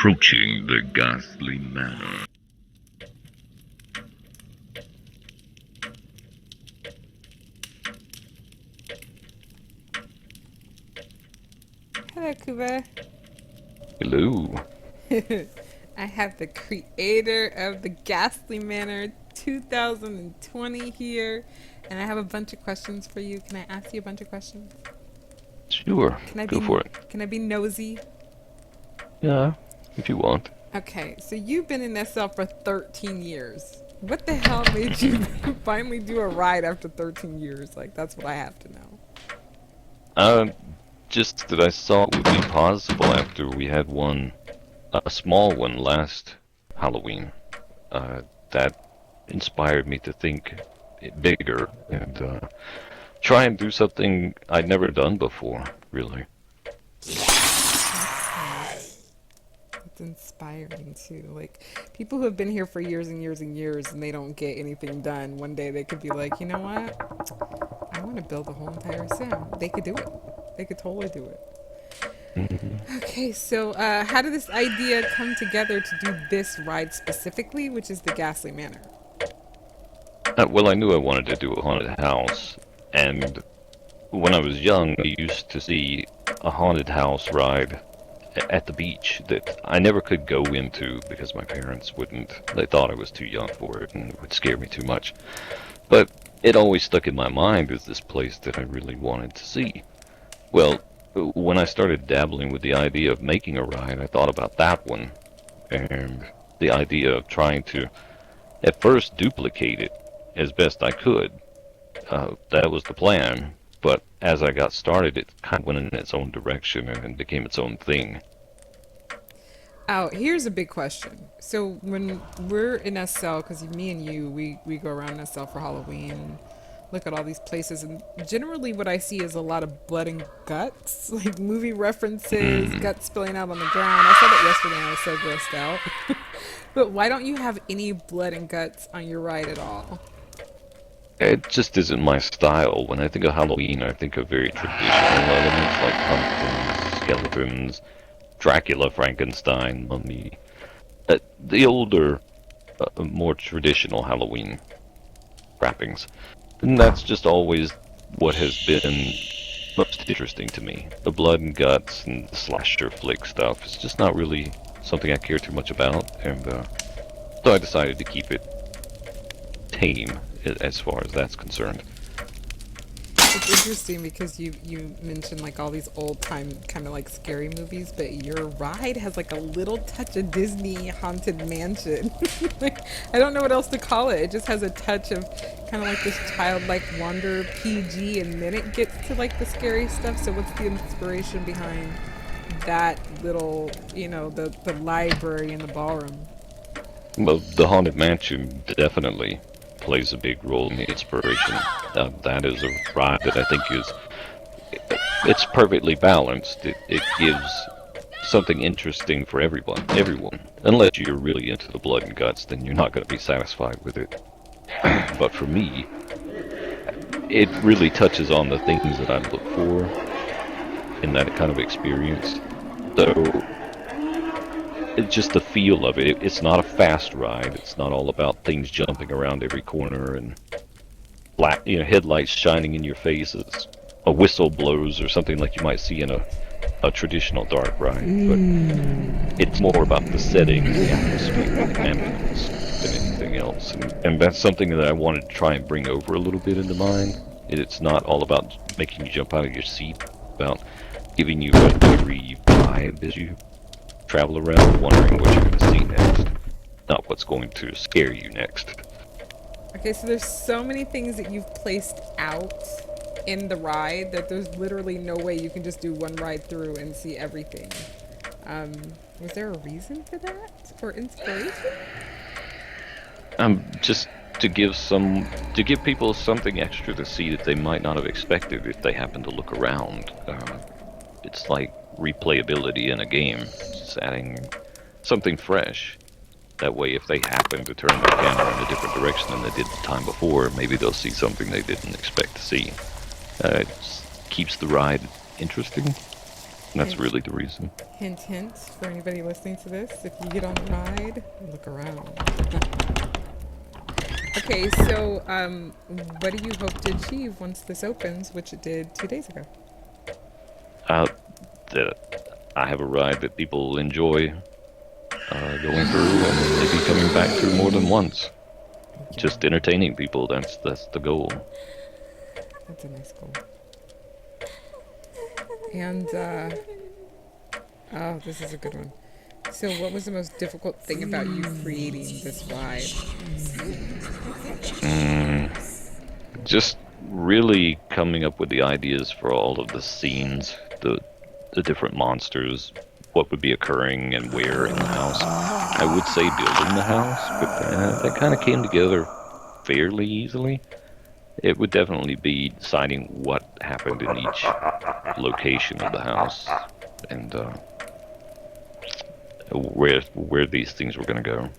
approaching the Ghastly Manor. Hello, Kuva. Hello. I have the creator of the Ghastly Manor 2020 here, and I have a bunch of questions for you. Can I ask you a bunch of questions? Sure. Go for it. Can I be nosy? Yeah, if you want. Okay, so you've been in SL for 13 years. What the hell made you finally do a ride after 13 years? Like, that's what I have to know. Just that I saw it would be possible after we had a small one last Halloween. That inspired me to think bigger and try and do something I'd never done before, really. It's inspiring too. Like, people who have been here for years and years and years and they don't get anything done, one day they could be like, you know what? I want to build a whole entire sim. They could do it. They could totally do it. Okay, so how did this idea come together to do this ride specifically, which is the Ghastly Manor? Well, I knew I wanted to do a haunted house, and when I was young, I used to see a haunted house ride at the beach that I never could go into because my parents wouldn't. They thought I was too young for it and it would scare me too much. But it always stuck in my mind as this place that I really wanted to see. Well, when I started dabbling with the idea of making a ride, I thought about that one, and the idea of trying to, at first, duplicate it as best I could. That was the plan, but as I got started, it kind of went in its own direction and became its own thing. Oh, here's a big question. So when we're in SL, because me and you, we go around SL for Halloween, look at all these places, and generally what I see is a lot of blood and guts, like movie references, guts spilling out on the ground. I saw that yesterday and I was so grossed out. But why don't you have any blood and guts on your ride at all? It just isn't my style. When I think of Halloween, I think of very traditional elements like pumpkins, skeletons, Dracula, Frankenstein, Mummy. The older, more traditional Halloween wrappings. And that's just always what has been most interesting to me. The blood and guts and the slasher flick stuff is just not really something I care too much about, and so I decided to keep it tame as far as that's concerned. It's interesting because you mentioned like all these old time kind of like scary movies, but your ride has like a little touch of Disney Haunted Mansion. Like, I don't know what else to call it. It just has a touch of kind of like this childlike wonder PG, and then it gets to like the scary stuff. So what's the inspiration behind that little, the library and the ballroom? Well, the Haunted Mansion definitely plays a big role in the inspiration. That is a ride that I think it's perfectly balanced. It gives something interesting for everyone. Unless you're really into the blood and guts, then you're not going to be satisfied with it. But for me, it really touches on the things that I look for in that kind of experience. So it's just the feel of it. It's not a fast ride. It's not all about things jumping around every corner and black, headlights shining in your face as a whistle blows or something like you might see in a traditional dark ride. But it's more about the setting, the atmosphere, and the ambience than anything else. And that's something that I wanted to try and bring over a little bit into mine. It's not all about making you jump out of your seat, about giving you a eerie vibe as you travel around wondering what you're going to see next, not what's going to scare you next. Okay, so there's so many things that you've placed out in the ride that there's literally no way you can just do one ride through and see everything. Was there a reason for that? Or inspiration? Just to give people something extra to see that they might not have expected if they happen to look around. It's like replayability in a game, just adding something fresh. That way, if they happen to turn their camera in a different direction than they did the time before, maybe they'll see something they didn't expect to see. It keeps the ride interesting. That's Hint, really the reason. hint, hint for anybody listening to this. If you get on the ride, look around. Okay, so what do you hope to achieve once this opens, which it did 2 days ago? Uh, that I have a ride that people enjoy going through and maybe coming back through more than once. Just entertaining people, that's the goal. That's a nice goal. And, oh, this is a good one. So what was the most difficult thing about you creating this ride? Just really coming up with the ideas for all of the scenes, the different monsters, what would be occurring and where in the house. I would say building the house, but that kind of came together fairly easily. It would definitely be deciding what happened in each location of the house and where these things were going to go.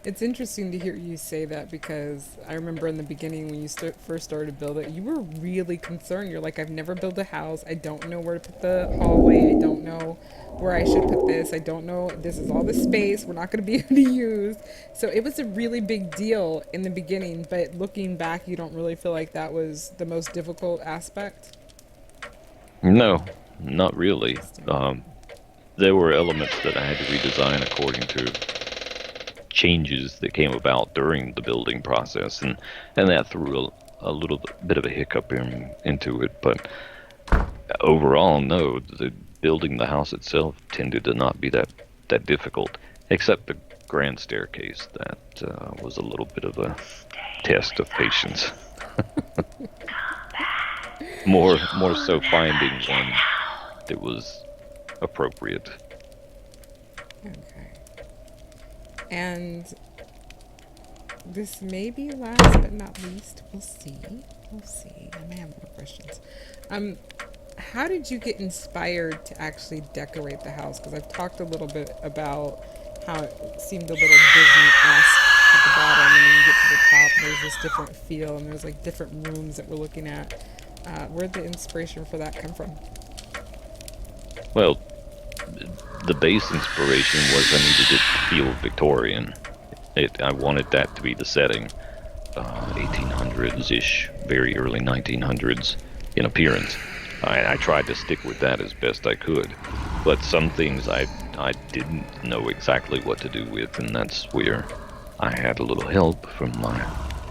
It's interesting to hear you say that because I remember in the beginning when you first started to build it, you were really concerned. You're like, I've never built a house. I don't know where to put the hallway. I don't know where I should put this. I don't know. This is all the space we're not going to be able to use. So it was a really big deal in the beginning, but looking back, you don't really feel like that was the most difficult aspect? No, not really. There were elements that I had to redesign according to changes that came about during the building process, and that threw a little bit of a hiccup into it. But overall, no, building the house itself tended to not be that difficult, except the grand staircase. That was a little bit of a test of patience. more so finding one that was appropriate. Okay. And this may be last but not least. We'll see. I may have more questions. How did you get inspired to actually decorate the house? Because I've talked a little bit about how it seemed a little Disney-esque at the bottom, and then you get to the top, there's this different feel, and there's like different rooms that we're looking at. Where'd the inspiration for that come from? Well, the base inspiration was I needed it to feel Victorian. I wanted that to be the setting, 1800s-ish, very early 1900s in appearance. I tried to stick with that as best I could, but some things I didn't know exactly what to do with, and that's where I had a little help from my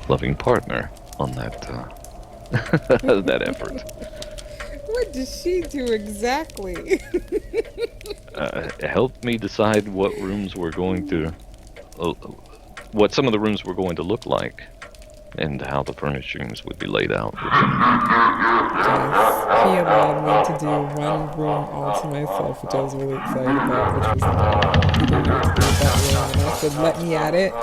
loving partner on that that effort. What does she do exactly? Helped me decide what rooms were going to, what some of the rooms were going to look like, and how the furnishings would be laid out. Yes, he allowed me to do one room all to myself, which I was really excited about, which was he didn't know what to do with that room, and I said, let me at it.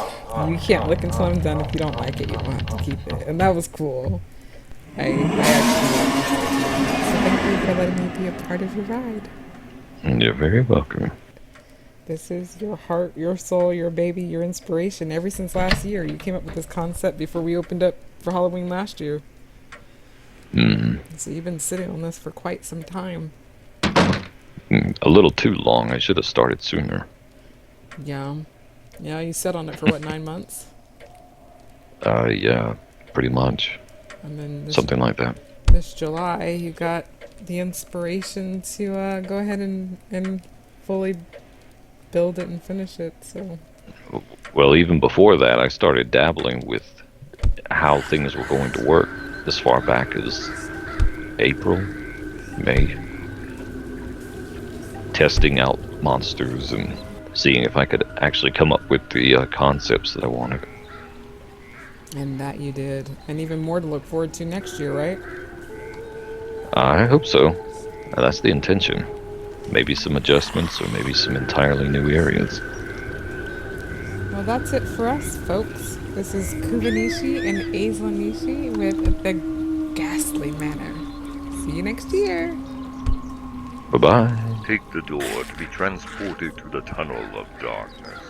You can't look until I'm done. If you don't like it, you don't have to keep it. And that was cool. I actually liked it. So thank you for letting me be a part of your ride. You're very welcome. This is your heart, your soul, your baby, your inspiration. Ever since last year, you came up with this concept before we opened up for Halloween last year. So you've been sitting on this for quite some time. A little too long. I should have started sooner. Yeah. Yeah, you sat on it for what, 9 months? Yeah, pretty much. And then Something like that. This July, you got the inspiration to go ahead and fully build it and finish it. So. Well, even before that, I started dabbling with how things were going to work as far back as April, May. Testing out monsters and seeing if I could actually come up with the concepts that I wanted. And that you did. And even more to look forward to next year, right? I hope so. That's the intention. Maybe some adjustments or maybe some entirely new areas. Well, that's it for us, folks. This is Kuva Nishi and Aislen Nishi with the Ghastly Manor. See you next year. Bye-bye. Take the door to be transported to the tunnel of darkness.